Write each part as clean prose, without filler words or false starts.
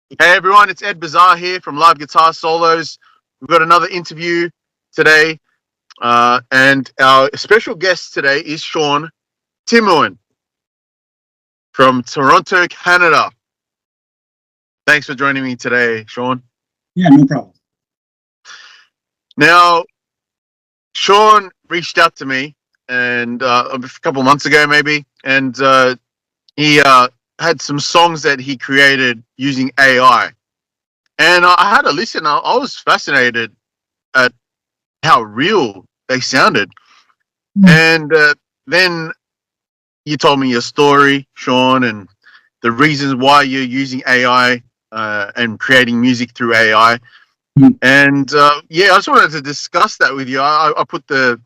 Hey everyone, it's Edd Bazaar here from Live Guitar Solos. We've got another interview today, and our special guest today is Shawn Temoin from Toronto, Canada. Thanks for joining me today, Shawn. Yeah, no problem. Now, Shawn reached out to me and a couple months ago, maybe, and he had some songs that he created using AI. And I had a listen. I was fascinated at how real they sounded. Mm. And then you told me your story, Shawn, and the reasons why you're using AI and creating music through AI. Mm. And yeah, I just wanted to discuss that with you. I put the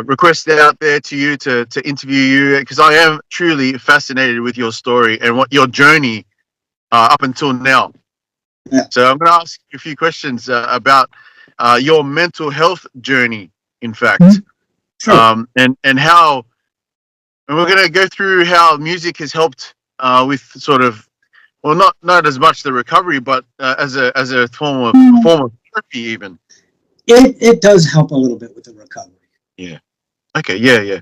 request out there to you to interview you because I am truly fascinated with your story and what your journey up until now. Yeah. So I'm going to ask you a few questions about your mental health journey, in fact, Mm. Sure. and how. And we're going to go through how music has helped with sort of, well, not as much the recovery, but as a Mm. form of therapy, even. It does help a little bit with the recovery. Yeah. Okay. Yeah. Yeah.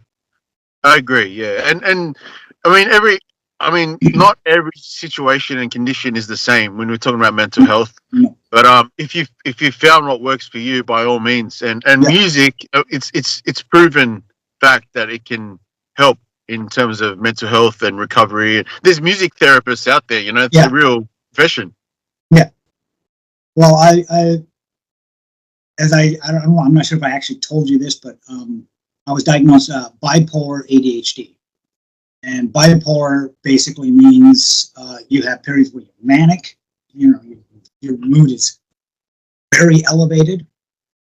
I agree. Yeah. And I mean not every situation and condition is the same when we're talking about mental health. No. But if you found what works for you, by all means, and Yeah. music, it's proven fact that it can help in terms of mental health and recovery. There's music therapists out there, it's a Yeah. real profession. Yeah. Well, I don't know, I'm not sure if I actually told you this, but I was diagnosed bipolar ADHD, and bipolar basically means you have periods where you're manic, your mood is very elevated,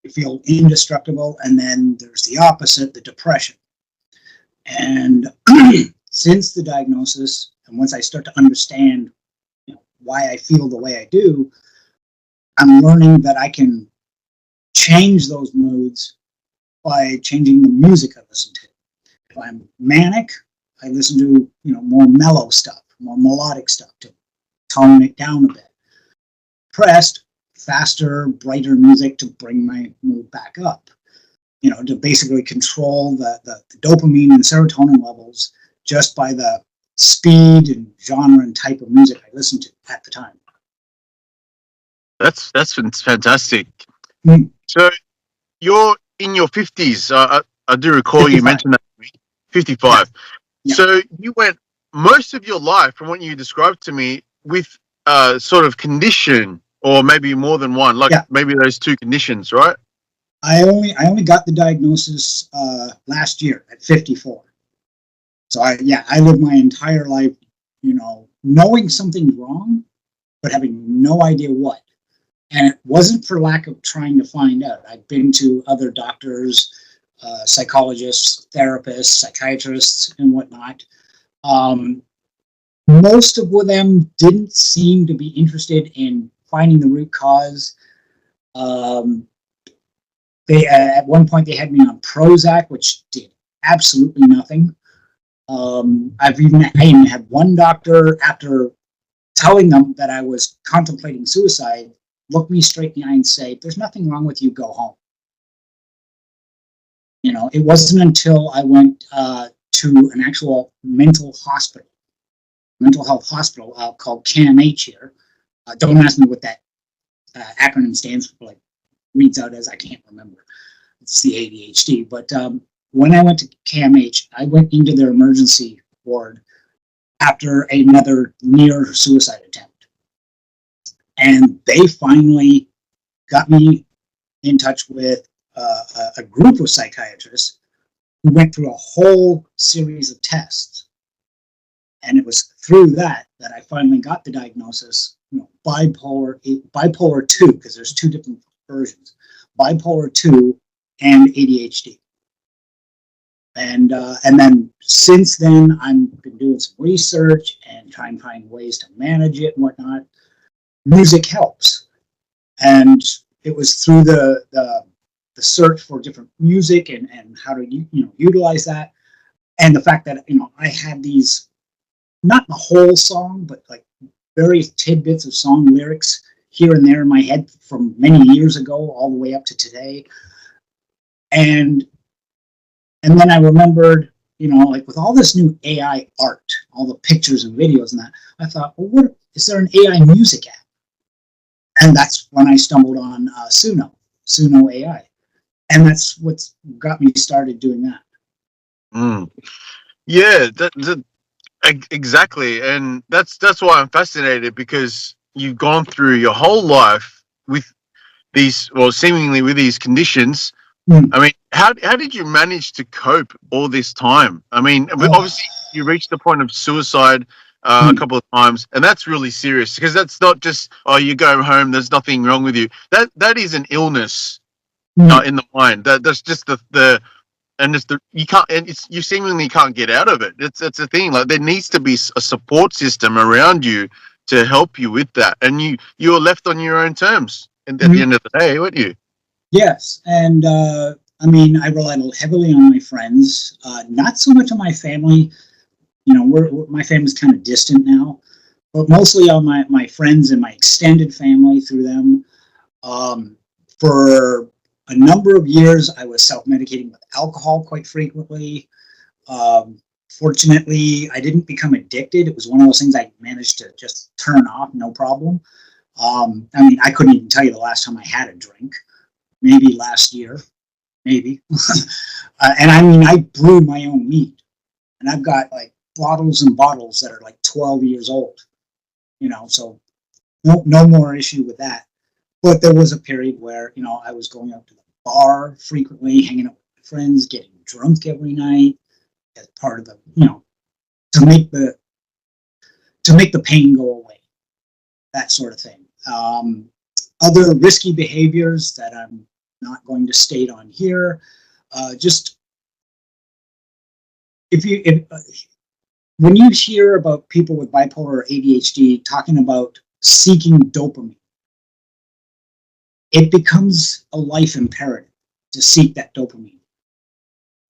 you feel indestructible, and then there's the opposite, the depression. And since the diagnosis, and once I start to understand why I feel the way I do, I'm learning that I can change those moods by changing the music I listen to. If I'm manic, I listen to more mellow stuff, more melodic stuff to tone it down a bit. Depressed, faster, brighter music to bring my mood back up. To basically control the dopamine and serotonin levels just by the speed and genre and type of music I listen to at the time. That's fantastic. Mm. So you're in your 50s. I do recall you 55. mentioned that to me. Yeah. 55. Yeah. So you went most of your life, from what you described to me, with sort of condition, or maybe more than one, like Yeah. maybe those two conditions, right? I only got the diagnosis last year at 54. So I lived my entire life, knowing something's wrong, but having no idea what. And it wasn't for lack of trying to find out. I'd been to other doctors, psychologists, therapists, psychiatrists, and whatnot. Um, Most of them didn't seem to be interested in finding the root cause. Um, they at one point they had me on Prozac, which did absolutely nothing. I even had one doctor, after telling them that I was contemplating suicide, look me straight in the eye and say, "There's nothing wrong with you. Go home." It wasn't until I went to an actual mental health hospital called CAMH here. Don't ask me what that acronym stands for, like reads out as, I can't remember. It's the ADHD. But when I went to CAMH, I went into their emergency ward after another near suicide attempt. And they finally got me in touch with a group of psychiatrists who went through a whole series of tests. And it was through that I finally got the diagnosis, bipolar 2, because there's two different versions, bipolar 2 and ADHD. And then since then, I've been doing some research and trying to find ways to manage it and whatnot. Music helps, and it was through the search for different music and how to utilize that, and the fact that I had these, not the whole song, but like various tidbits of song lyrics here and there in my head from many years ago all the way up to today. And then I remembered, like with all this new AI art, all the pictures and videos and that, I thought, well, what is there an AI music app? And that's when I stumbled on Suno AI, and that's what's got me started doing that. Mm. Yeah, exactly, and that's why I'm fascinated, because you've gone through your whole life with these, well, seemingly with these conditions. I mean, how did you manage to cope all this time? I mean, obviously you reached the point of suicide a couple of times, and that's really serious, because that's not just, oh, you go home, there's nothing wrong with you. That is an illness in the mind. That's just the and it's the you can't and it's you seemingly can't get out of it. It's a thing. Like, there needs to be a support system around you to help you with that, and you're left on your own terms. And at the end of the day, weren't you? Yes, and I mean, I relied heavily on my friends, not so much on my family. My family's kind of distant now, but mostly on my friends and my extended family through them. For a number of years, I was self-medicating with alcohol quite frequently. Fortunately, I didn't become addicted. It was one of those things I managed to just turn off, no problem. I mean, I couldn't even tell you the last time I had a drink. Maybe last year, maybe. And I mean, I brew my own mead, and I've got like bottles and bottles that are like 12 years old, so no more issue with that. But there was a period where, I was going out to the bar frequently, hanging out with my friends, getting drunk every night as part of the, to make the pain go away, that sort of thing. Other risky behaviors that I'm not going to state on here. Just when you hear about people with bipolar or ADHD talking about seeking dopamine, it becomes a life imperative to seek that dopamine.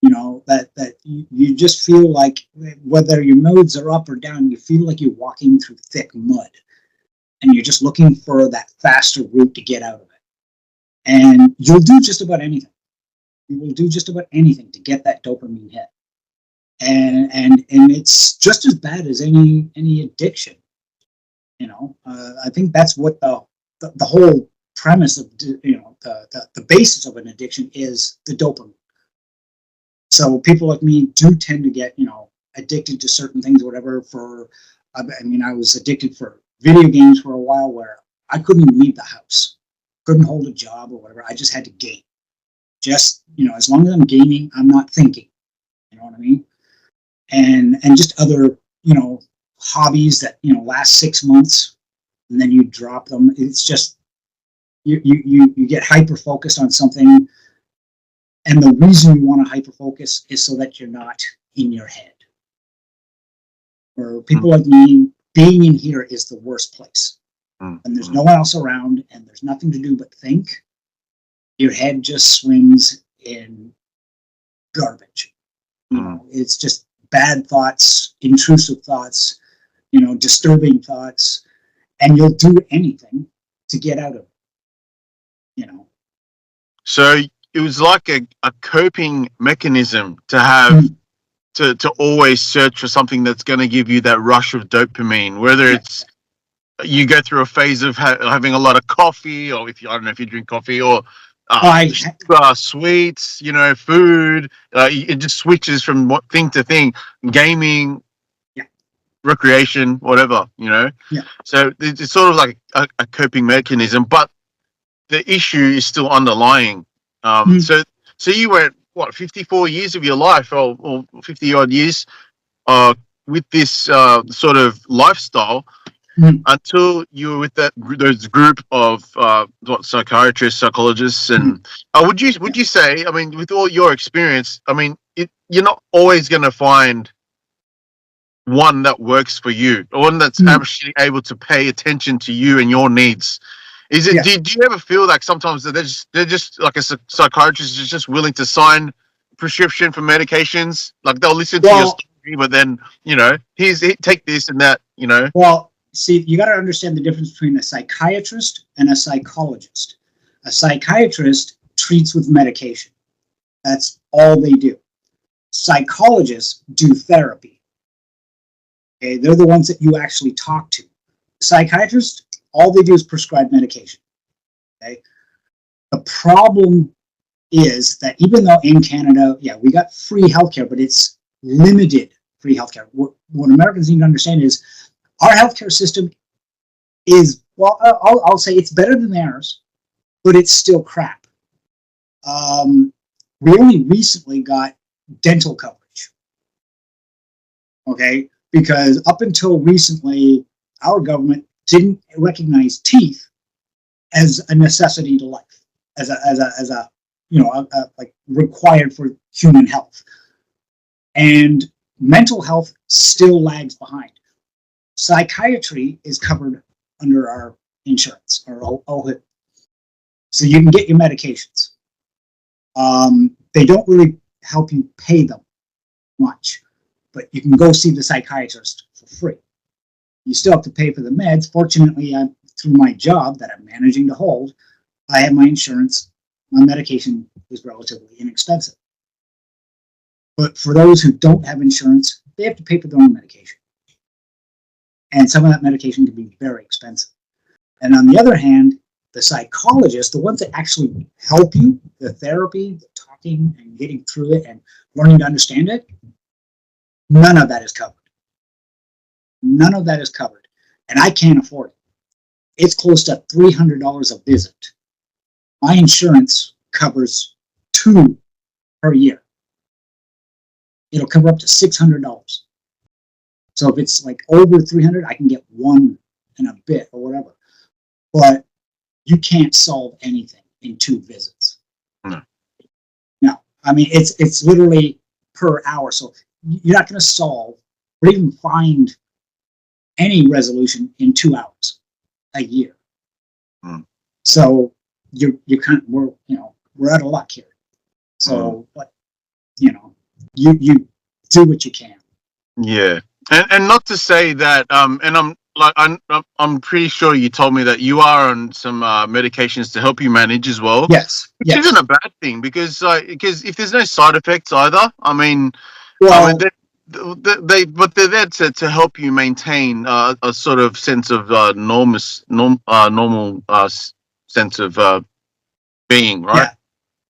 That you just feel like, whether your moods are up or down, you feel like you're walking through thick mud, and you're just looking for that faster route to get out of it. And you'll do just about anything. You will do just about anything to get that dopamine hit. And it's just as bad as any addiction. I think that's what the whole premise of the basis of an addiction is, the dopamine. So people like me do tend to get addicted to certain things or whatever. I was addicted for video games for a while, where I couldn't even leave the house, couldn't hold a job or whatever. I just had to game. Just as long as I'm gaming, I'm not thinking. You know what I mean? And just other hobbies that last 6 months, and then you drop them. It's just you get hyper focused on something, and the reason you want to hyper focus is so that you're not in your head. For people like me, being in here is the worst place. And there's no one else around, and there's nothing to do but think. Your head just swims in garbage. It's just bad thoughts, intrusive thoughts, disturbing thoughts, and you'll do anything to get out of it. So it was like a coping mechanism to have to always search for something that's going to give you that rush of dopamine, whether it's you go through a phase of having a lot of coffee, or I don't know if you drink coffee, or sweets, food. It just switches from thing to thing, gaming, recreation, whatever, So it's sort of like a coping mechanism, but the issue is still underlying. So you went, 54 years of your life, or 50 odd years, with this sort of lifestyle, until you were with those group of psychiatrists, psychologists, and would you say, I mean, with all your experience, I mean, you're not always going to find one that works for you, or one that's actually able to pay attention to you and your needs. Is it? Yeah. Do you ever feel like sometimes that they're just like a psychiatrist is just willing to sign prescription for medications? Like, they'll listen to your story, but then take this and that. Well, see, you got to understand the difference between a psychiatrist and a psychologist. A psychiatrist treats with medication. That's all they do. Psychologists do therapy. Okay, they're the ones that you actually talk to. Psychiatrists, all they do is prescribe medication. Okay, the problem is that even though in Canada, yeah, we got free healthcare, but it's limited free healthcare. What Americans need to understand is our healthcare system is, well, I'll say it's better than theirs, but it's still crap. We only recently got dental coverage, okay? Because up until recently, our government didn't recognize teeth as a necessity to life, as a like required for human health. And mental health still lags behind. Psychiatry is covered under our insurance, or OHIP. So you can get your medications. They don't really help you pay them much, but you can go see the psychiatrist for free. You still have to pay for the meds. Fortunately, through my job that I'm managing to hold, I have my insurance. My medication is relatively inexpensive. But for those who don't have insurance, they have to pay for their own medication. And some of that medication can be very expensive. And on the other hand, the psychologists, the ones that actually help you, the therapy, the talking and getting through it and learning to understand it, none of that is covered. None of that is covered. And I can't afford it. It's close to $300 a visit. My insurance covers 2 per year. It'll cover up to $600. So if it's like over 300, I can get 1 and a bit or whatever. But you can't solve anything in 2 visits. No, I mean it's literally per hour. So you're not going to solve or even find any resolution in 2 hours a year. So you're kind of, we're out of luck here. So, but you do what you can. Yeah, and not to say that, and I'm pretty sure you told me that you are on some medications to help you manage as well. Yes, which isn't a bad thing because if there's no side effects either, they're there to help you maintain a sort of sense of normal sense of being, right? Yeah.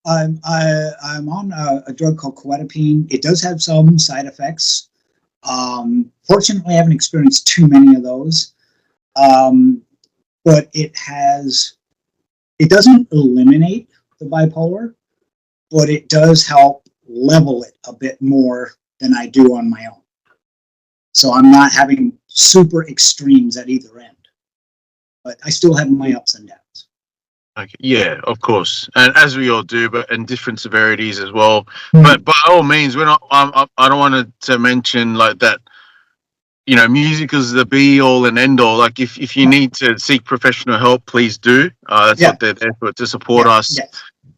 I'm on a drug called quetiapine. It does have some side effects. Fortunately, I haven't experienced too many of those. But it doesn't eliminate the bipolar, but it does help level it a bit more than I do on my own. So I'm not having super extremes at either end, but I still have my ups and downs. Okay. Yeah, of course, and as we all do, but in different severities as well. But by all means, we're not. I don't want to mention like that. Music is the be all and end all. Like if you need to seek professional help, please do. That's what they're there for, to support us. Yes.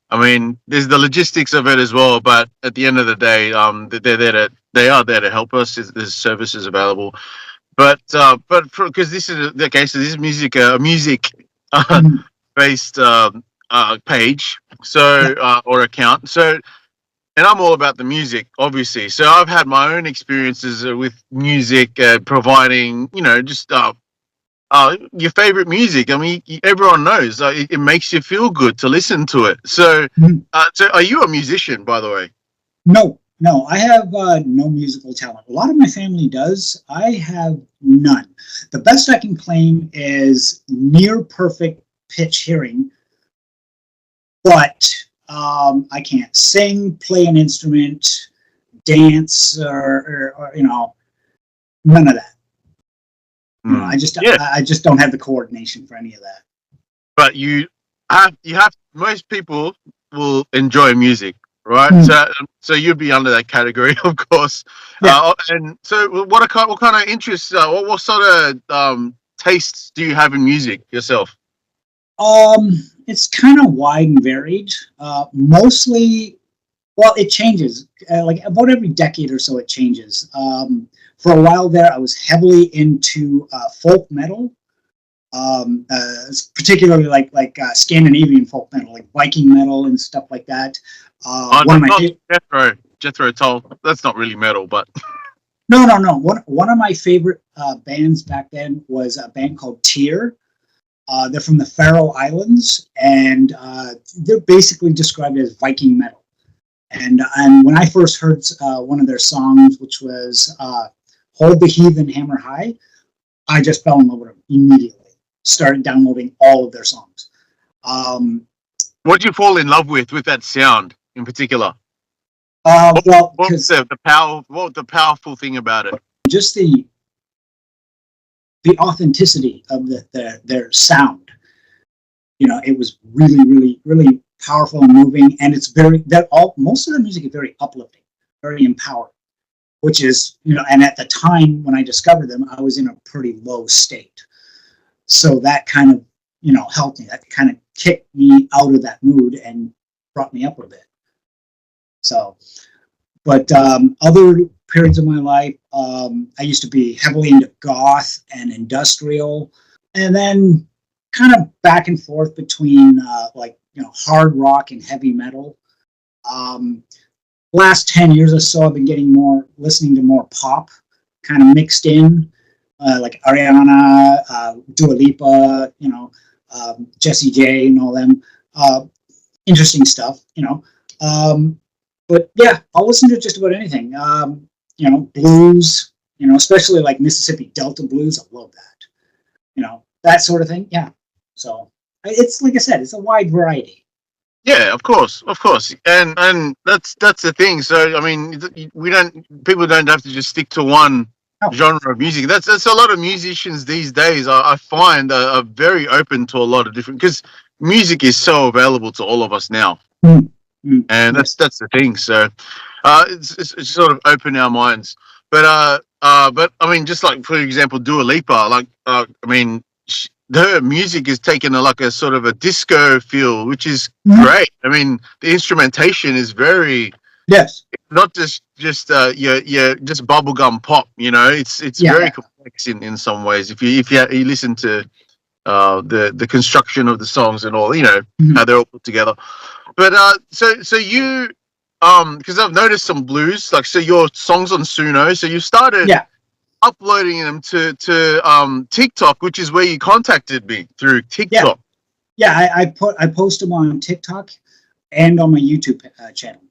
I mean, there's the logistics of it as well, but at the end of the day, they are there to help us. There's services available, but because this is the case, so this is music based page, so or account. So, and I'm all about the music, obviously. So I've had my own experiences with music, providing, just your favorite music. I mean, everyone knows it makes you feel good to listen to it. So, so are you a musician, by the way? No, I have no musical talent. A lot of my family does. I have none. The best I can claim is near perfect pitch hearing, but I can't sing, play an instrument, dance, or none of that. I just don't have the coordination for any of that. But you have most people will enjoy music, right? So you'd be under that category, of course. Yeah. And so what kind of interests? What sort of tastes do you have in music yourself? It's kind of wide and varied. Mostly Well, it changes. Like about every decade or so, it changes. For a while there, I was heavily into folk metal, particularly like Scandinavian folk metal, like Viking metal and stuff like that. Oh, One of my not Jethro Tull. That's not really metal, but no. One of my favorite bands back then was a band called Tyr. They're from the Faroe Islands, and they're basically described as Viking metal. And when I first heard one of their songs, which was "Hold the Heathen Hammer High," I just fell in love with them immediately. Started downloading all of their songs. what do you fall in love with that sound in particular? Well, What was because the power? What was the powerful thing about it? just the authenticity of their sound. You know, it was really powerful and moving, and it's very that all most of the music is very uplifting, very empowering. Which is, you know, and at the time when I discovered them, I was in a pretty low state. So that kind of, you know, helped me. That kind of kicked me out of that mood and brought me up a bit. So, but other periods of my life, I used to be heavily into goth and industrial, and then kind of back and forth between like, you know, hard rock and heavy metal. Last 10 years or so, I've been listening to more pop, kind of mixed in, like Ariana, Dua Lipa, you know, Jessie J and all them. Interesting stuff, you know. But yeah, I'll listen to just about anything. You know, blues, you know, especially like Mississippi Delta blues. I love that, you know, that sort of thing. Yeah. So it's like I said, it's a wide variety. Yeah, of course, and that's the thing. So I mean, people don't have to just stick to one Oh. genre of music. That's a lot of musicians these days. I find are very open to a lot of different because music is so available to all of us now, and Yes. that's the thing. So it's sort of open our minds. But I mean, just like for example, Dua Lipa, like I mean, her music is taken like a sort of a disco feel, which is great. I mean, the instrumentation is very Yes. not yeah just bubblegum pop. You know, it's Yeah. very complex in some ways. If you listen to the construction of the songs and all, you know, how they're all put together. But so you because I've noticed some blues, like so your songs on Suno. So you started Yeah. uploading them to TikTok, which is where you contacted me through TikTok. Yeah. I post them on TikTok and on my YouTube channel.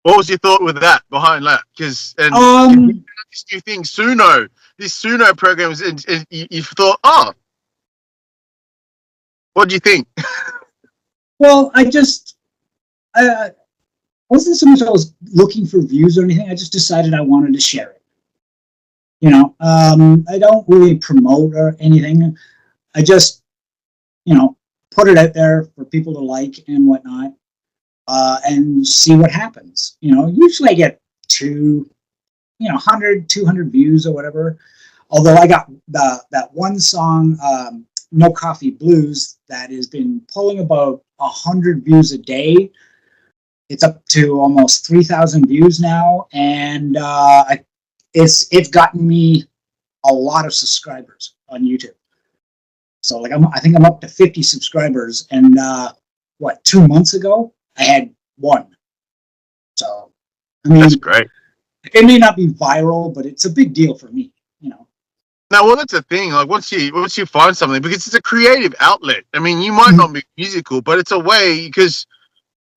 What was your thought with that behind that? Because this new thing, Suno, this Suno program is, and you thought, oh, what do you think? Well, I just wasn't so much I was looking for views or anything. I just decided I wanted to share it. You know, I don't really promote or anything. I just, you know, put it out there for people to like and whatnot, and see what happens. You know, usually I get 100, 200 views or whatever. Although I got that one song, No Coffee Blues, that has been pulling about 100 views a day. It's up to almost 3,000 views now, and it's gotten me a lot of subscribers on YouTube. So like I think I'm up to 50 subscribers, and 2 months ago I had 1. So I mean, That's great. It may not be viral, but it's a big deal for me, you know. Now, well, that's the thing. Like once you find something, because it's a creative outlet. I mean, you might not be musical, but it's a way. Because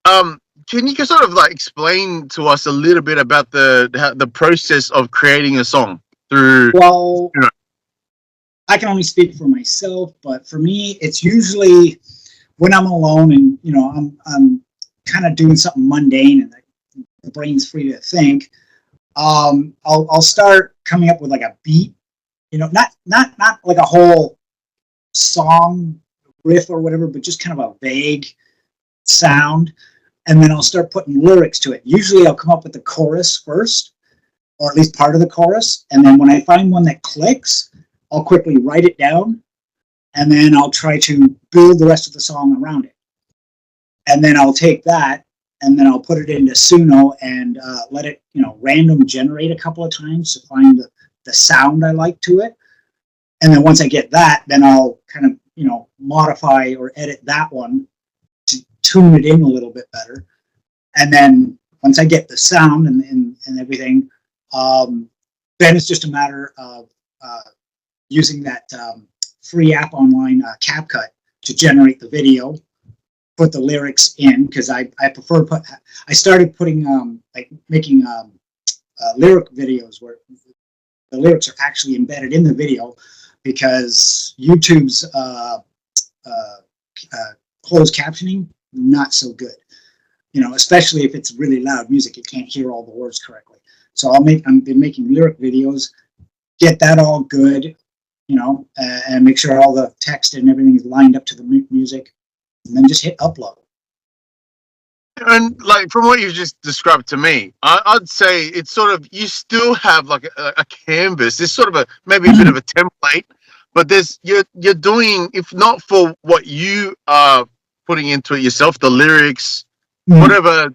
can you sort of like explain to us a little bit about the process of creating a song through? Well, you know, I can only speak for myself, but for me, it's usually when I'm alone and, you know, I'm kind of doing something mundane and the brain's free to think. I'll start coming up with like a beat, you know, not like a whole song riff or whatever, but just kind of a vague sound. And then I'll start putting lyrics to it. Usually I'll come up with the chorus first, or at least part of the chorus. And then when I find one that clicks, I'll quickly write it down. And then I'll try to build the rest of the song around it. And then I'll take that and then I'll put it into Suno and let it, random generate a couple of times to find the sound I like to it. And then once I get that, then I'll kind of, modify or edit that one to tune it in a little bit better. And then once I get the sound and everything, then it's just a matter of using that free app online, CapCut, to generate the video, put the lyrics in, because I prefer I started putting making lyric videos where the lyrics are actually embedded in the video, because YouTube's closed captioning, not so good. Especially if it's really loud music, you can't hear all the words correctly. So I've been making lyric videos, get that all good, and make sure all the text and everything is lined up to the music, and then just hit upload. And like from what you've just described to me, I'd say it's sort of, you still have like a canvas. There's sort of maybe a bit of a template, but you're doing, if not for what you are putting into it yourself, the lyrics, whatever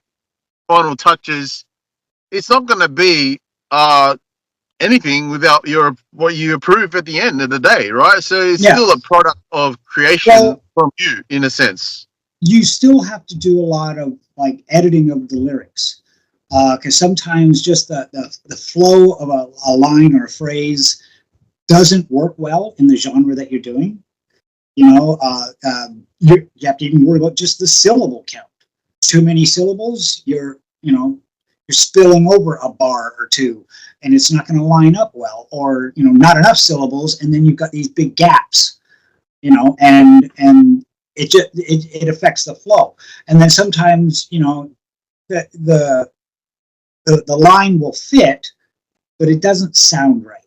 final touches, it's not going to be anything without what you approve at the end of the day, right? So it's still a product of creation from you, in a sense. You still have to do a lot of like editing of the lyrics, because sometimes just the flow of a line or a phrase doesn't work well in the genre that you're doing. You have to even worry about just the syllable count. Too many syllables, you're spilling over a bar or two, and it's not going to line up well. Or not enough syllables, and then you've got these big gaps. And it affects the flow. And then sometimes the line will fit, but it doesn't sound right.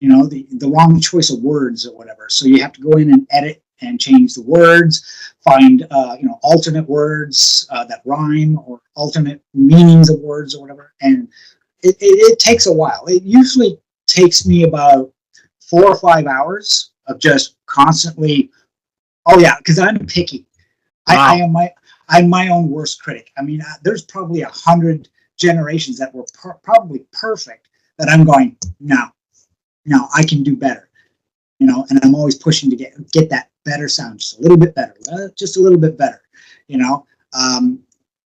The wrong choice of words or whatever. So you have to go in and edit and change the words, find alternate words that rhyme, or alternate meanings of words or whatever. And it takes a while. It usually takes me about 4 or 5 hours of just constantly. Oh yeah, because I'm picky. Wow. I'm my own worst critic. I mean, there's probably 100 generations that were probably perfect that I'm going, no, I can do better. And I'm always pushing to get that better sound, just a little bit better, just a little bit better.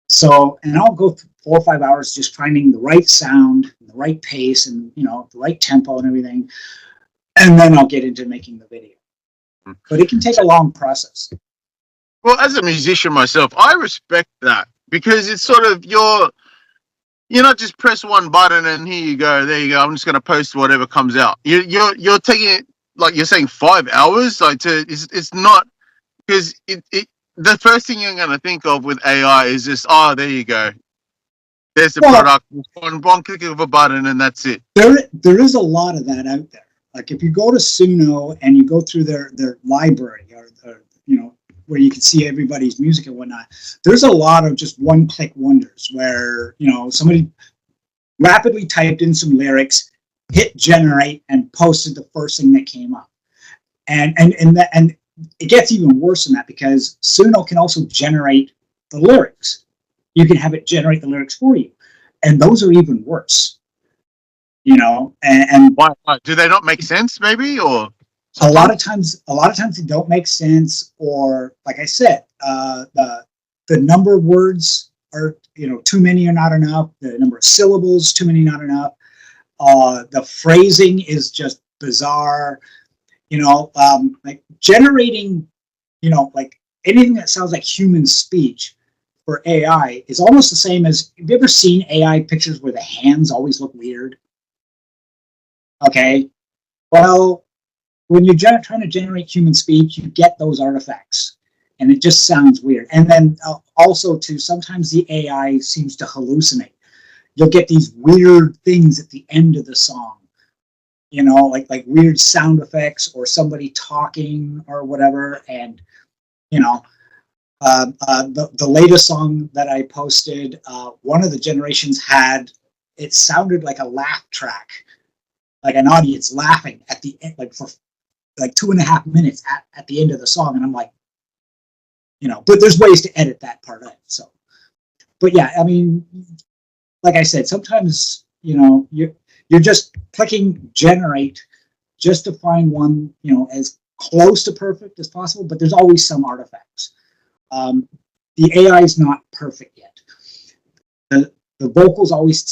So, and I'll go 4 or 5 hours just finding the right sound, the right pace, and the right tempo and everything, and then I'll get into making the video. But it can take a long process. Well, as a musician myself, I respect that, because it's sort of you're not just press one button and here you go, there you go, I'm just going to post whatever comes out. You're taking it, like you're saying, 5 hours. Like it's not, because the first thing you're going to think of with AI is just, oh, there you go, there's the product, one click of a button, and that's it. There is a lot of that out there. Like if you go to Suno and you go through their library, or where you can see everybody's music and whatnot, there's a lot of just one-click wonders where somebody rapidly typed in some lyrics, hit generate, and posted the first thing that came up. And it gets even worse than that, because Suno can also generate the lyrics. You can have it generate the lyrics for you, and those are even worse. And why do they not make sense? Maybe, or sometimes? a lot of times they don't make sense, or like I said, the number of words are too many or not enough. The number of syllables, too many, not enough. The phrasing is just bizarre. Like generating, like anything that sounds like human speech for AI is almost the same as, have you ever seen AI pictures where the hands always look weird? Okay, well, when you're trying to generate human speech, you get those artifacts, and it just sounds weird. And then also, too, sometimes the AI seems to hallucinate. You'll get these weird things at the end of the song, like weird sound effects, or somebody talking or whatever. And the latest song that I posted, one of the generations it sounded like a laugh track, like an audience laughing at the end, like for like 2.5 minutes at the end of the song. And I'm like, but there's ways to edit that part out. So but yeah, I mean, like I said, sometimes, you're just clicking generate just to find one, as close to perfect as possible, but there's always some artifacts. The AI is not perfect yet. The vocals always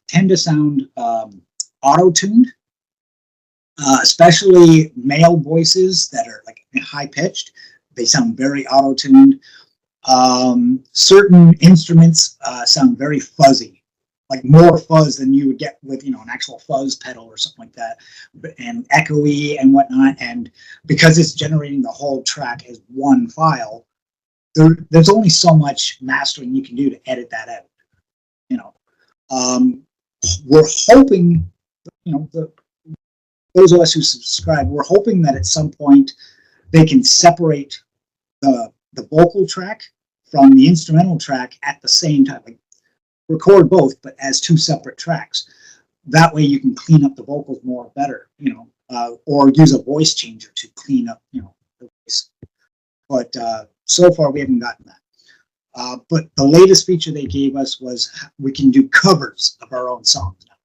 tend to sound auto-tuned, especially male voices that are like high-pitched. They sound very auto-tuned. Certain instruments sound very fuzzy, like more fuzz than you would get with an actual fuzz pedal or something like that, and echoey and whatnot. And because it's generating the whole track as one file, there's only so much mastering you can do to edit that out. We're hoping, those of us who subscribe, we're hoping that at some point they can separate the vocal track from the instrumental track at the same time, like record both, but as two separate tracks. That way you can clean up the vocals more better, or use a voice changer to clean up, the voice. But so far we haven't gotten that. But the latest feature they gave us was we can do covers of our own songs now.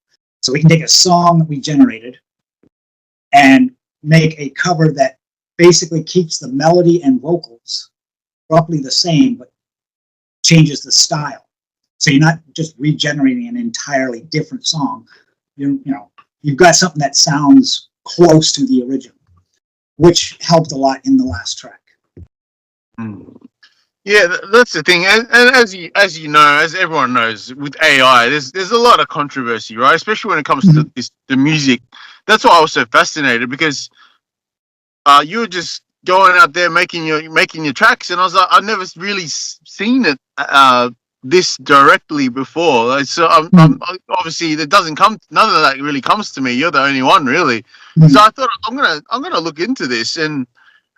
So we can take a song that we generated and make a cover that basically keeps the melody and vocals roughly the same, but changes the style. So you're not just regenerating an entirely different song. You've got something that sounds close to the original, which helped a lot in the last track. Yeah, that's the thing, and as everyone knows, with AI, there's a lot of controversy, right? Especially when it comes to the music. That's why I was so fascinated, because you were just going out there making your tracks, and I was like, I've never really seen it this directly before. So I'm obviously none of that really comes to me. You're the only one, really. So I thought I'm gonna look into this, and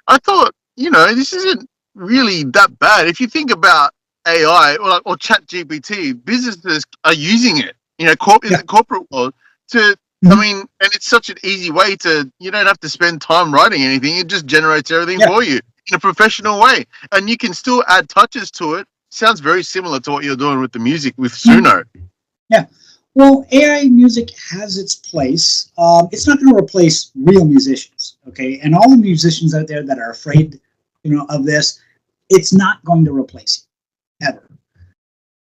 I thought, this isn't really that bad. If you think about AI or Chat GPT, businesses are using it, in the corporate world to, I mean, and it's such an easy way to, you don't have to spend time writing anything. It just generates everything for you in a professional way. And you can still add touches to it. Sounds very similar to what you're doing with the music with Suno. Yeah. Well, AI music has its place. It's not going to replace real musicians, okay? And all the musicians out there that are afraid, of this, it's not going to replace you, ever.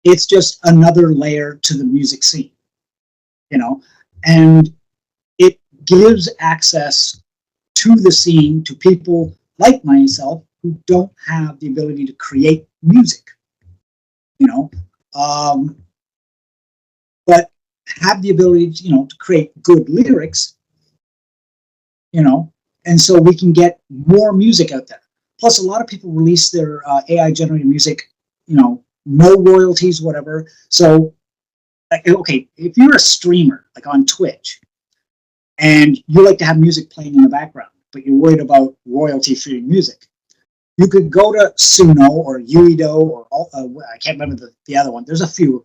It's just another layer to the music scene, and it gives access to the scene to people like myself who don't have the ability to create music, but have the ability to create good lyrics, and so we can get more music out there. Plus, a lot of people release their AI generated music, no royalties, whatever. So, okay, if you're a streamer, like on Twitch, and you like to have music playing in the background, but you're worried about royalty-free music, you could go to Suno or Uido or I can't remember the other one. There's a few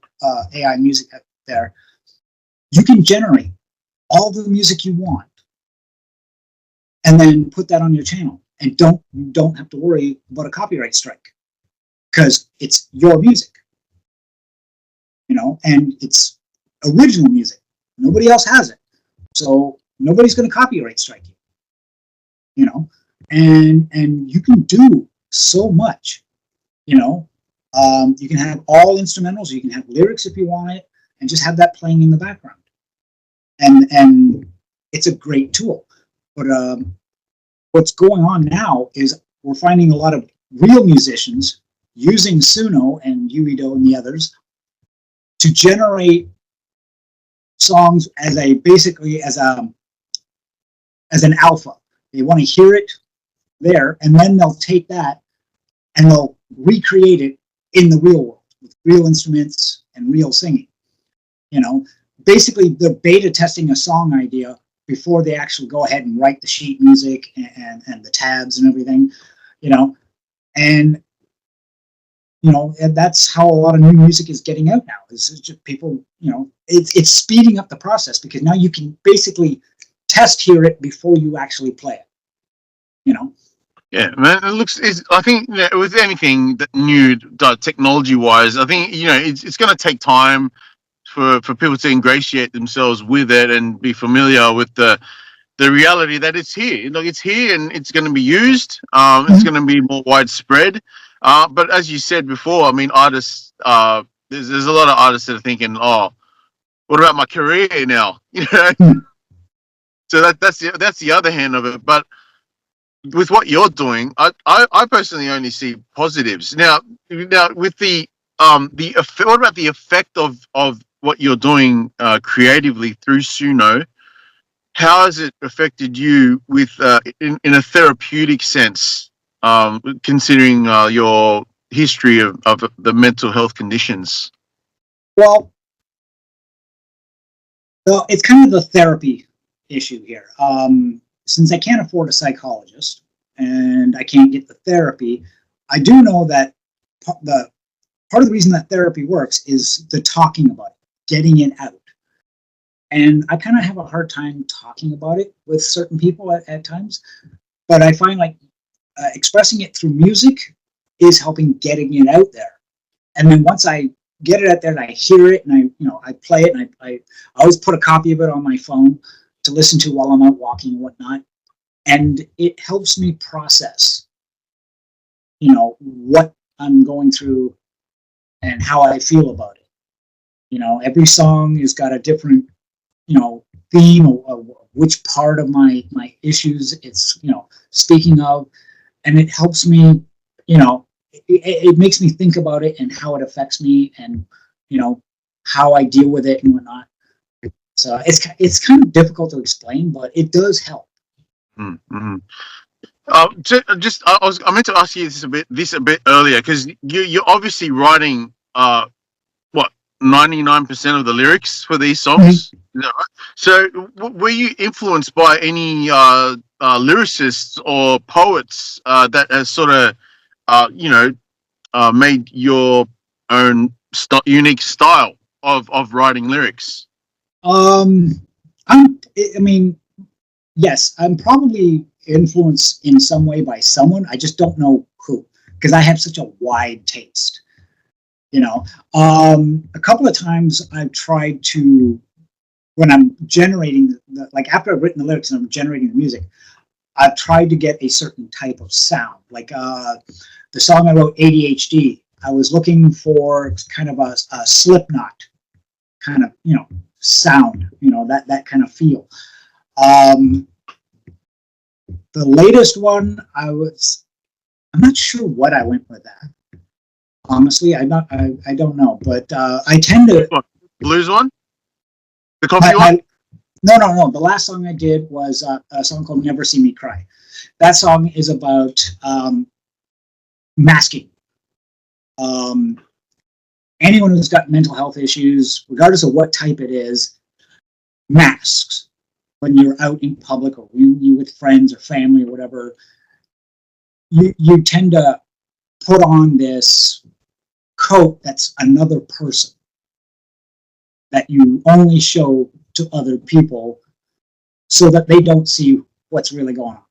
AI music out there. You can generate all the music you want, and then put that on your channel. And you don't have to worry about a copyright strike, because it's your music, and it's original music. Nobody else has it, so nobody's going to copyright strike you. And you can do so much. You can have all instrumentals. You can have lyrics if you want it, and just have that playing in the background. And it's a great tool, but what's going on now is we're finding a lot of real musicians using Suno and Uido and the others to generate songs as an alpha. They want to hear it there, and then they'll take that and they'll recreate it in the real world with real instruments and real singing. Basically they're beta testing a song idea before they actually go ahead and write the sheet music and the tabs and everything, and and that's how a lot of new music is getting out now. It's just people, it's speeding up the process, because now you can basically hear it before you actually play it. Yeah, man. It looks. I think with anything that new, technology wise, I think it's going to take time for people to ingratiate themselves with it and be familiar with the reality that it's here. Like it's here and it's going to be used. It's going to be more widespread. But as you said before, I mean, artists. There's a lot of artists that are thinking, oh, what about my career now? Mhm. So that's the other hand of it. But with what you're doing, I personally only see positives. Now with what about the effect of what you're doing creatively through Suno? How has it affected you with in a therapeutic sense, considering your history of the mental health conditions? Well, it's kind of the therapy issue here. Since I can't afford a psychologist and I can't get the therapy, I do know that the part of the reason that therapy works is the talking about it, getting it out. And I kind of have a hard time talking about it with certain people at times, but I find like expressing it through music is helping getting it out there. And then once I get it out there and I hear it and I play it and I always put a copy of it on my phone to listen to while I'm out walking and whatnot. And it helps me process, what I'm going through and how I feel about it. Every song has got a different, theme of which part of my issues it's, speaking of, and it helps me, it makes me think about it and how it affects me and, how I deal with it and whatnot. So it's kind of difficult to explain, but it does help. Mm-hmm. I meant to ask you this a bit earlier because you're obviously writing what 99% of the lyrics for these Mm-hmm. songs. Is that right? So were you influenced by any lyricists or poets that has sort of made your own unique style of writing lyrics? Um, I mean, yes, I'm probably influenced in some way by someone. I just don't know who because I have such a wide taste. A couple of times I've tried to when I'm generating like after I've written the lyrics and I'm generating the music, I've tried to get a certain type of sound. Like the song I wrote, ADHD. I was looking for kind of a Slipknot kind of sound, that kind of feel. Um, the latest one, I'm not sure what I went with that. Honestly, I don't know, but I tend to. What, blues one, the My, coffee one. my, no. The last song I did was a song called "Never See Me Cry." That song is about masking. Um, Anyone who's got mental health issues, regardless of what type it is, masks when you're out in public or when you're with friends or family or whatever. You tend to put on this coat that's another person that you only show to other people so that they don't see what's really going on.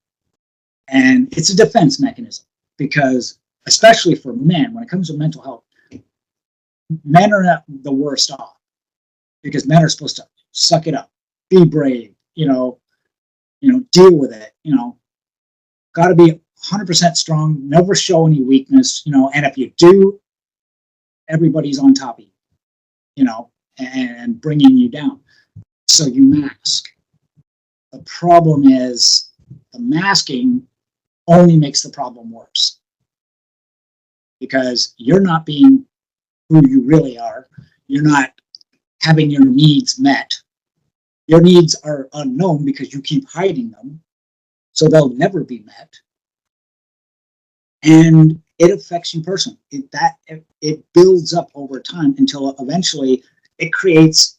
And it's a defense mechanism because, especially for men, when it comes to mental health, men are not the worst off because men are supposed to suck it up, be brave, deal with it, got to be 100% strong, never show any weakness, and if you do, everybody's on top of you, and bringing you down. So you mask. The problem is the masking only makes the problem worse because you're not being who you really are. You're not having your needs met. Your needs are unknown because you keep hiding them, so they'll never be met. And it affects you personally. It builds up over time until eventually it creates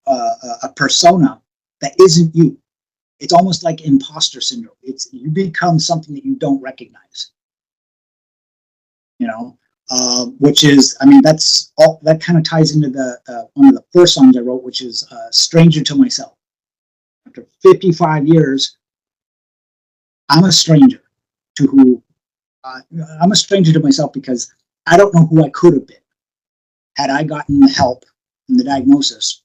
a persona that isn't you. It's almost like imposter syndrome. You become something that you don't recognize. Which is, I mean, that's all that kind of ties into the one of the first songs I wrote, which is "Stranger to Myself." After 55 years, I'm a stranger. to who I'm a stranger to myself because I don't know who I could have been had I gotten the help and the diagnosis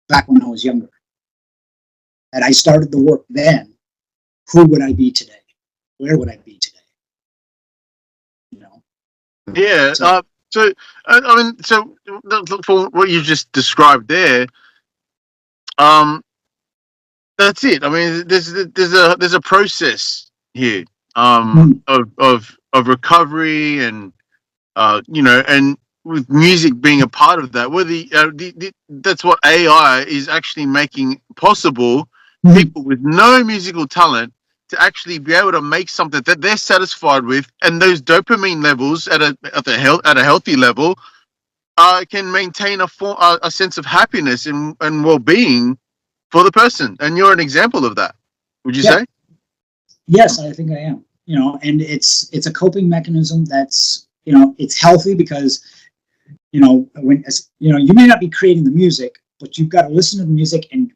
back when I was younger. Had I started the work then, who would I be today? Where would I be today? You know. Yeah. I mean, so for what you just described there, um, that's it. I mean, there's a process here, of recovery, and and with music being a part of that. Where that's what AI is actually making possible. People with no musical talent to actually be able to make something that they're satisfied with, and those dopamine levels at a healthy level, can maintain a sense of happiness and well-being for the person. And you're an example of that. Would you Yeah. say? Yes, I think I am. And it's a coping mechanism that's it's healthy because when you may not be creating the music, but you've got to listen to the music and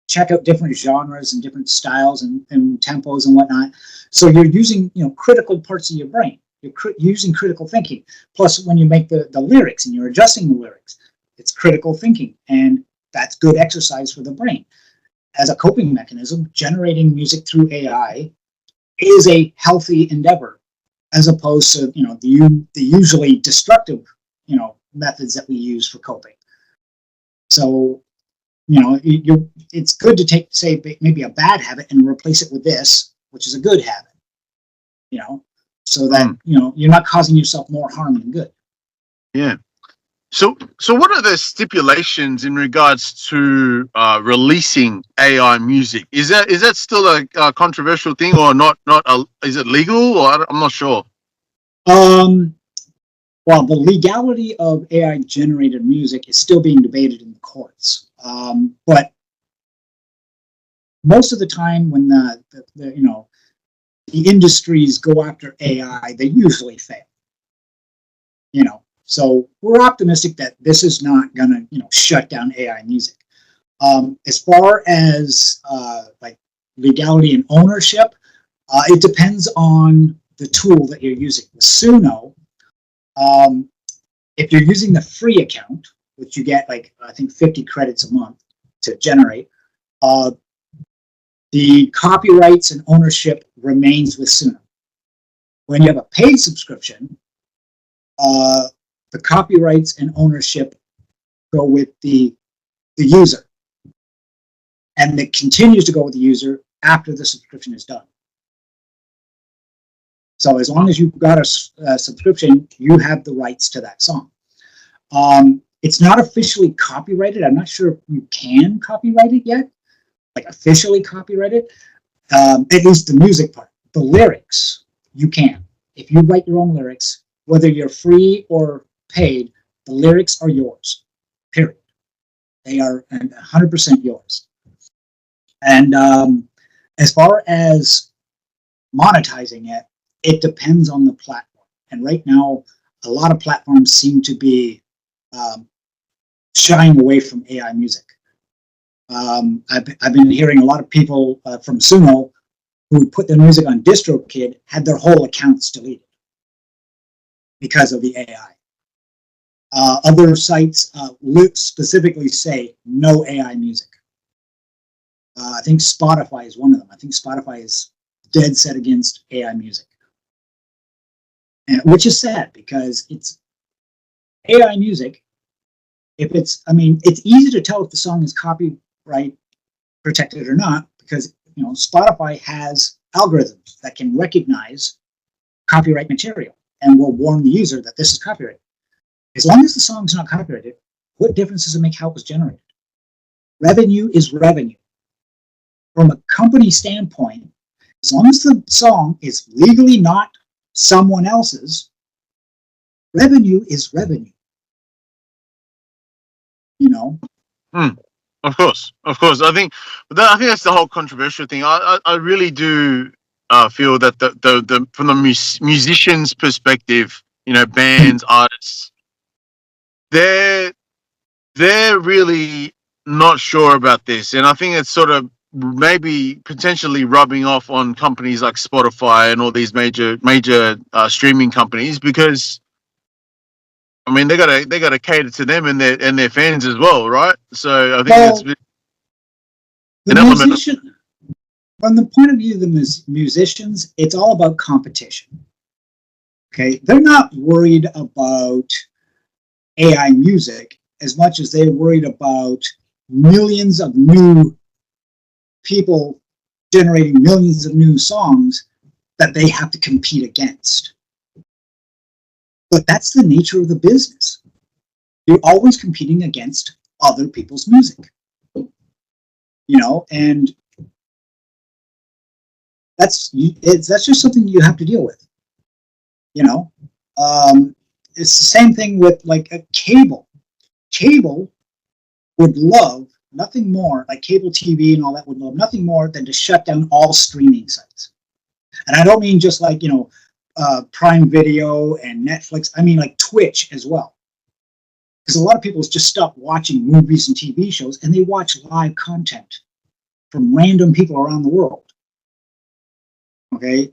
check out different genres and different styles and tempos and whatnot. So you're using critical parts of your brain. You're using critical thinking. Plus, when you make the lyrics and you're adjusting the lyrics, it's critical thinking, and that's good exercise for the brain. As a coping mechanism, generating music through AI is a healthy endeavor, as opposed to the usually destructive methods that we use for coping. So it's good to take, say, maybe a bad habit and replace it with this, which is a good habit. So that you're not causing yourself more harm than good. Yeah. So what are the stipulations in regards to releasing AI music? Is that still a controversial thing, or not? Is it legal, or I'm not sure. Well, the legality of AI generated music is still being debated in the courts. But most of the time, when the industries go after AI, they usually fail. So we're optimistic that this is not going to shut down AI music. As far as like legality and ownership, it depends on the tool that you're using. With Suno, if you're using the free account, which you get I think 50 credits a month to generate, the copyrights and ownership remains with Suno. When you have a paid subscription, the copyrights and ownership go with the user, and it continues to go with the user after the subscription is done. So as long as you've got a subscription, you have the rights to that song. It's not officially copyrighted. I'm not sure if you can copyright it yet, like officially copyright it. At least the music part. The lyrics, you can. If you write your own lyrics, whether you're free or paid, the lyrics are yours, period. They are 100% yours. And as far as monetizing it, it depends on the platform. And right now, a lot of platforms seem to be shying away from AI music. I've been hearing a lot of people from Suno who put their music on DistroKid had their whole accounts deleted because of the AI. Other sites specifically say no AI music. I think Spotify is one of them. I think Spotify is dead set against AI music, which is sad because it's AI music. It's easy to tell if the song is copyright protected or not because Spotify has algorithms that can recognize copyright material and will warn the user that this is copyrighted. As long as the song's not copyrighted, what difference does it make how it was generated? Revenue is revenue. From a company standpoint, as long as the song is legally not someone else's, revenue is revenue. Of course. I think that's the whole controversial thing. I really do feel that the from the musician's perspective, bands, artists, they're really not sure about this, and I think it's sort of maybe potentially rubbing off on companies like Spotify and all these major streaming companies, because I mean they gotta cater to them and their fans as well, right? So I think it's Well, the an element of, musician, from the point of view of the musicians, it's all about competition. Okay, they're not worried about AI music as much as they're worried about millions of new people generating millions of new songs that they have to compete against. But that's the nature of the business. You're always competing against other people's music, and that's just something you have to deal with. You know, it's the same thing with like a cable. Cable would love nothing more, like cable TV and all that would love nothing more than to shut down all streaming sites. And I don't mean just like, Prime Video and Netflix. I mean like Twitch as well. Because a lot of people just stop watching movies and TV shows and they watch live content from random people around the world. Okay.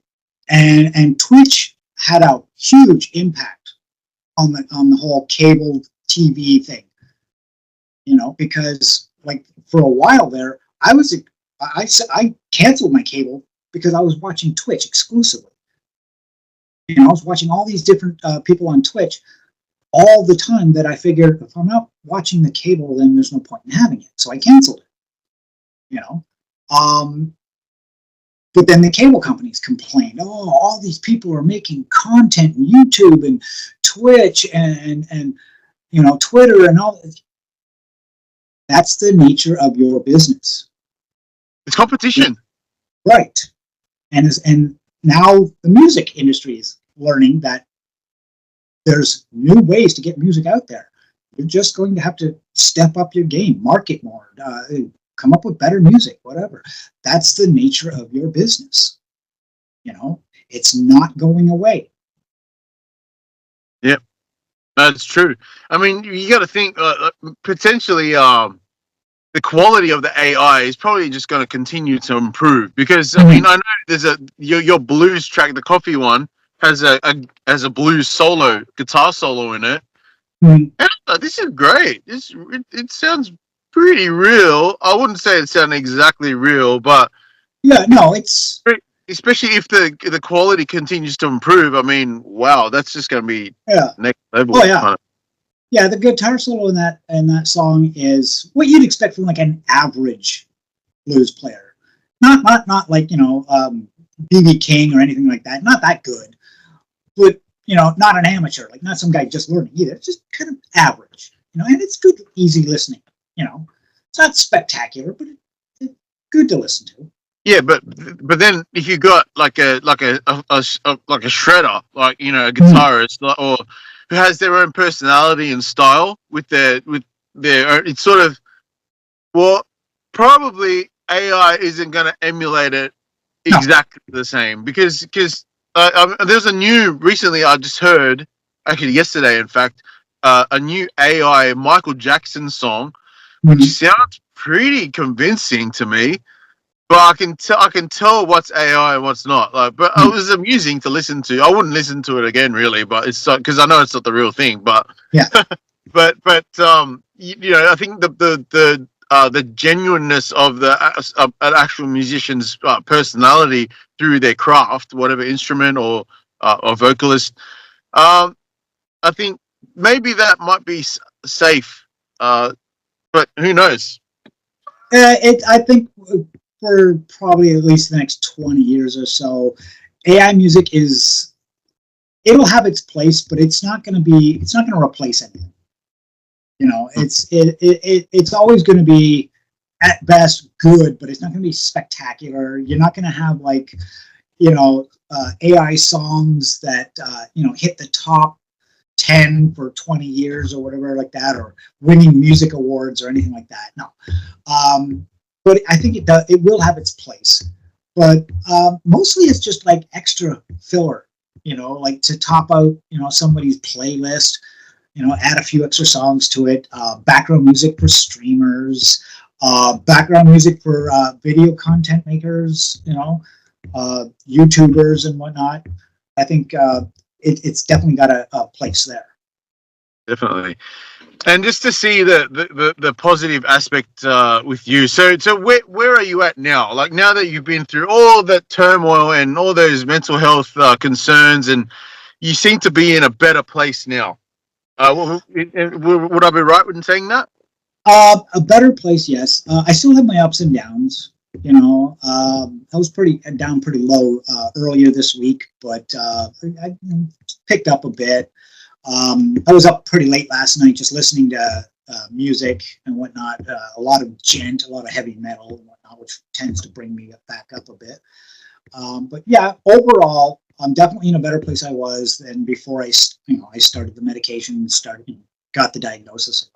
And Twitch had a huge impact on the whole cable TV thing. Because like for a while there, I canceled my cable because I was watching Twitch exclusively. I was watching all these different people on Twitch all the time that I figured if I'm not watching the cable, then there's no point in having it. So I canceled it. But then the cable companies complained, oh, all these people are making content on YouTube and Twitch and Twitter and all. That's the nature of your business. it's competition. Right. And now the music industry is learning that there's new ways to get music out there. You're just going to have to step up your game, market more, come up with better music, whatever. That's the nature of your business. It's not going away. Yeah, that's true. I mean, you got to think potentially the quality of the AI is probably just going to continue to improve, because I mean, I know there's your blues track, the coffee one, has a blues solo, guitar solo in it. Mm-hmm. This is great. It sounds pretty real. I wouldn't say it sounds exactly real, but yeah, no, it's especially if the quality continues to improve. I mean, wow, that's just going to be next level. Oh yeah. Yeah, the guitar solo in that song is what you'd expect from like an average blues player. Not like B.B. King or anything like that. Not that good, but not an amateur. Like not some guy just learning either. It's just kind of average. And it's good, easy listening. It's not spectacular, but it's good to listen to. Yeah, but then if you got like a shredder, like a guitarist, or who has their own personality and style with their it's sort of, well, probably AI isn't going to emulate it exactly the same, because there's a new, recently I just heard, actually yesterday in fact, a new AI Michael Jackson song, which sounds pretty convincing to me. But I can tell what's AI and what's not. Like, but it was amusing to listen to. I wouldn't listen to it again, really. But it's because I know it's not the real thing. But yeah, but I think the genuineness of an actual musician's personality through their craft, whatever instrument or vocalist, I think maybe that might be safe. But who knows? I think for probably at least the next 20 years or so, AI music it'll have its place, but it's not going to replace anything. It's always going to be at best good, but it's not going to be spectacular. You're not going to have like, AI songs that, hit the top 10 for 20 years or whatever like that, or winning music awards or anything like that. No. But I think it will have its place. But mostly it's just like extra filler, like to top out, somebody's playlist, add a few extra songs to it, background music for streamers, background music for video content makers, YouTubers and whatnot. I think it's definitely got a place there. Definitely. And just to see the positive aspect with you. So where are you at now? Like now that you've been through all that turmoil and all those mental health concerns, and you seem to be in a better place now. Would I be right in saying that? A better place, yes. I still have my ups and downs. I was down pretty low earlier this week, but I picked up a bit. I was up pretty late last night just listening to music and whatnot. A lot of gent, a lot of heavy metal and whatnot, which tends to bring me back up a bit. But yeah, overall, I'm definitely in a better place I was than before I started the medication, got the diagnosis.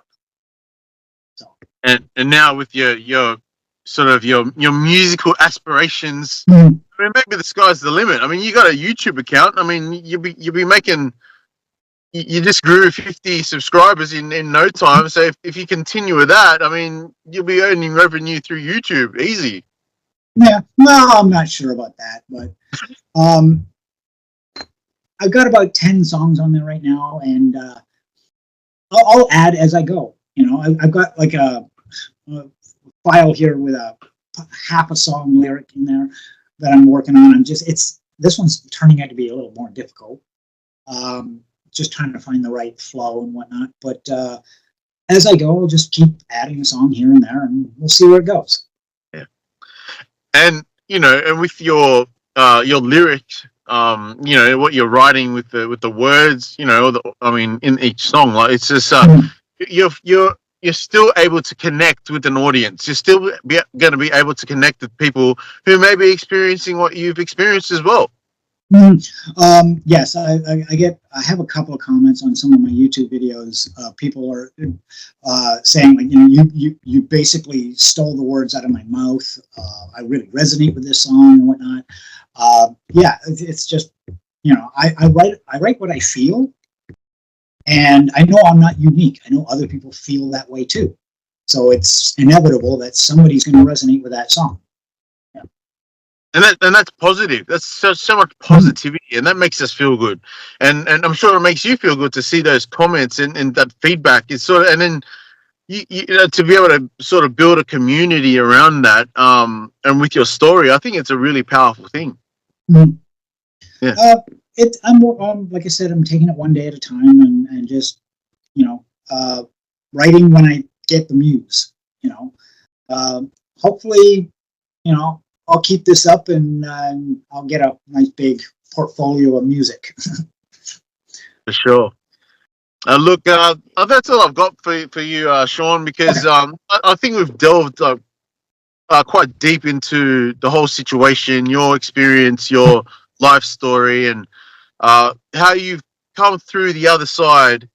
So. And now with your sort of your musical aspirations, Mm-hmm. I mean, maybe the sky's the limit. I mean, you got a YouTube account. I mean, you'll be making. You just grew 50 subscribers in no time. So if you continue with that, I mean, you'll be earning revenue through YouTube easy. Yeah, well, I'm not sure about that, but I've got about 10 songs on there right now, and I'll add as I go. I've got like a file here with a half a song lyric in there that I'm working on. This one's turning out to be a little more difficult. Just trying to find the right flow and whatnot. But as I go, I'll just keep adding a song here and there, and we'll see where it goes. Yeah, and and with your lyrics, what you're writing with the words, in each song, like it's just you're still able to connect with an audience. You're still going to be able to connect with people who may be experiencing what you've experienced as well. Yes, I have a couple of comments on some of my YouTube videos. People are saying, like, you basically stole the words out of my mouth. I really resonate with this song and whatnot. Yeah, it's just, I write what I feel, and I know I'm not unique. I know other people feel that way too. So it's inevitable that somebody's going to resonate with that song. And that's positive. That's so much positivity, and that makes us feel good. And I'm sure it makes you feel good to see those comments and that feedback. Is sort of, and then you to be able to sort of build a community around that. And with your story, I think it's a really powerful thing. Mm-hmm. Yeah. I'm like I said, I'm taking it one day at a time, and just writing when I get the muse. Hopefully, I'll keep this up, and I'll get a nice big portfolio of music. For sure. Look, that's all I've got for you, Shawn, because I think we've delved quite deep into the whole situation, your experience, your life story, and how you've come through the other side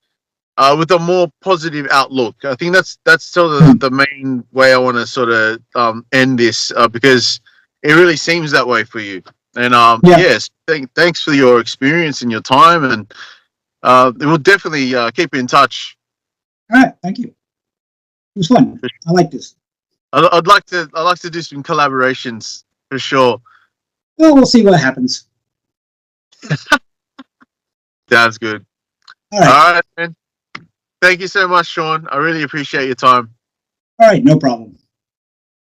with a more positive outlook. I think that's sort of the main way I want to sort of end this, because it really seems that way for you. And yes, thanks for your experience and your time, and we'll definitely keep in touch. All right, thank you. It was fun. I like this. I'd like to do some collaborations for sure. Well, we'll see what happens. Sounds good. All right. All right, man. Thank you so much, Shawn. I really appreciate your time. All right, no problem.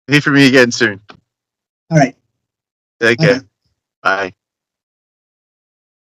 Hear from me again soon. All right. Take care. Bye.